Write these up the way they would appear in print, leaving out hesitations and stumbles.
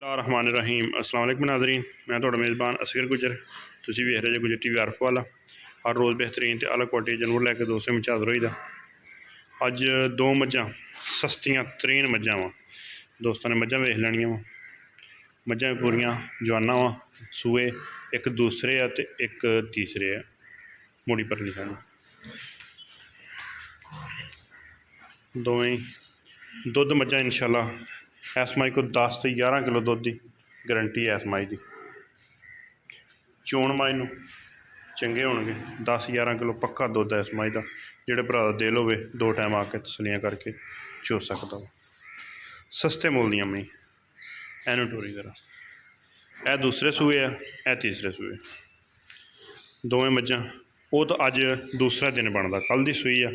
रहमान रहीम अस्सलाम वालेकुम नाज़रीन, मैं थोड़ा मेज़बान असगर गुजर। तुसीं वेख रहे जो गुजर टीवी आरफ वाला। हर रोज़ बेहतरीन तो अलग क्वालिटी जानवर लैके दोस्तों में हाज़र होईदा। अज दो मझां सस्तियां तरीन मझां वा दोस्तों ने मझां वेख लैनियां वा। मझां पूरियां जवाना वा, सूए एक दूसरे आ ते एक तीसरे आ। मुड़ी परली साइड दोवें दुध मझां इंशाल्लाह इस माई को 10 तो 11 किलो दुध की गारंटी है। इस माई की चोण माई नूं चंगे होणगे, 10-11 किलो पक्का दुध है इस माई का। जिहड़े भरा दा दिल होवे दो टाइम आके तसलियां करके चो सकदा वा। सस्ते मुल दियां मई एनू टोरी करा। यह दूसरे सूए है, यह तीसरे सूए। दोवें मझां वो तो अज दूसरा दिन बनता, कल की सूई है।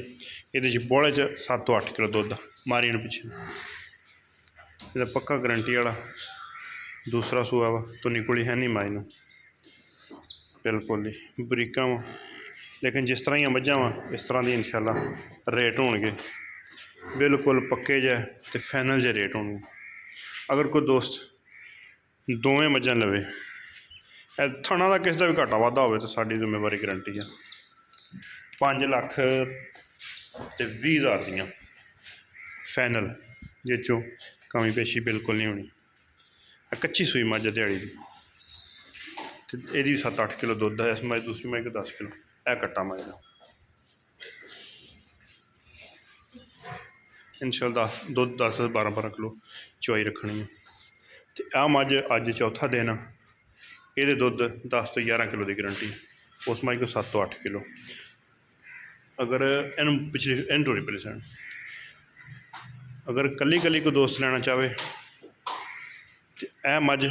ये बोले 7 तो 8 किलो दुध मारी पिछे। ये पक्का गारंटी वाला दूसरा सूआ वा। तो निकुली है नहीं माई नूं बिल्कुल ही बरीका वा। लेकिन जिस तरह ही मझां वा इस तरह की इंशाल्लाह रेट होणगे बिल्कुल पक्के जै ते फाइनल जे रेट होणगे। अगर कोई दोस्त दोवें मझां लवे, थणा का किसी का भी घाटा वाधा हो तो साड़ी जिम्मेवारी गारंटी है। 5 लाख ते 20 हज़ार दियां फाइनल, जिस चो कमी पेशी बिल्कुल नहीं होनी। कच्ची सूई मझ दिहाड़ी की, यही 7-8 किलो दुध है। इस मई दूसरी मई को 10 किलो। यह कट्टा मई का इंशाल्लाह दुध 10-12 किलो चवाई रखनी है। तो आ मझ अज चौथा दिन, ये दुध 10 तो 11 किलो की गारंटी। उस मई को 7 तो 8 किलो। अगर इन पिछली इन टोरी पहली साइड अगर कली कली को दोस्त लेना चाहे तो यह मझ,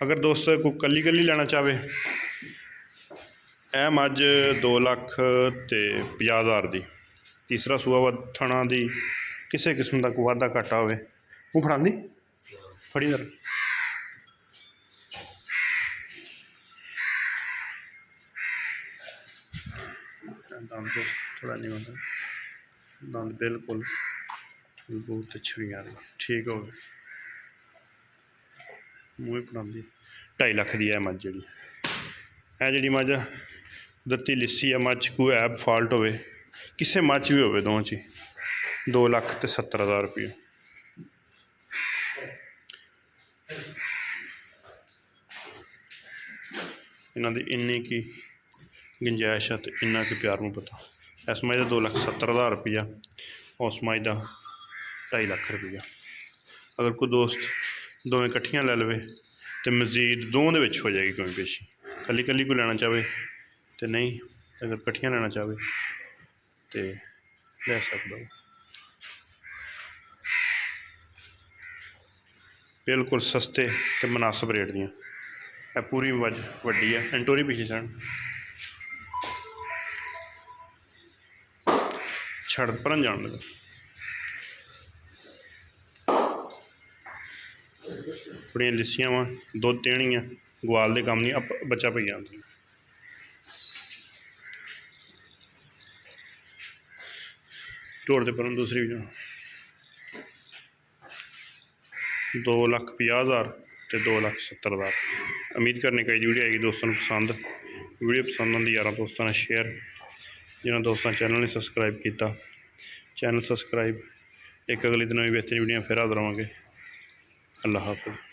अगर दोस्त को कली कली लेना चाहे यह मझ 2 लाख ते 50 हज़ार की। तीसरा सूआ वा थणा की किसी किस्म का कोई वाधा घाटा हो वो फड़ा फड़ी दर दंद थोड़ा नहीं होता, दंद बिल्कुल बहुत अच्छी आ रही ठीक हो गए। मूँह फड़ा 2.5 लाख की है मझ जी। जी मझ दत्ती लिस्सी है मझ कोई ऐप फॉल्ट हो किसी मझ भी हो दो 2 लाख ते 70 हज़ार रुपये। इन्हों की इन्नी की गुंजाइश है तो इन्ना कि प्यार में पता। इस मई का 2,70,000 रुपया, उस मई का 2.5 लाख रुपया। अगर कोई दोस्त दोवें कट्ठियां ले लवे तो मजीद दोवें दे विच हो जाएगी कमी पेशी। कली कली को लेना चाहे तो नहीं, अगर कट्ठियां लेना चाहे तो ले सकता। बिल्कुल सस्ते तो मुनासिब रेट दियाँ। पूरी मझ वड्डी है। एंटोरी पिछली साइड छड़ भरन जान लगा। थोड़ियां लिस्सियां वा दुध देनियां, ग्वाल दे कम नहीं, बच्चा पई जाता। ढोर दे परन दूसरी भी 2,50,000 तो 2,70,000। उम्मीद करने का वीडियो आएगी दोस्तों को पसंद। वीडियो पसंद आती यार दोस्तों ने शेयर, जिन्होंने दोस्तों चैनल ने सबसक्राइब किया चैनल सबसक्राइब। एक अगली दिन नवी बेहतरीन वीडियो फिर हाजिर होवांगे। अल्लाह हाफिज़।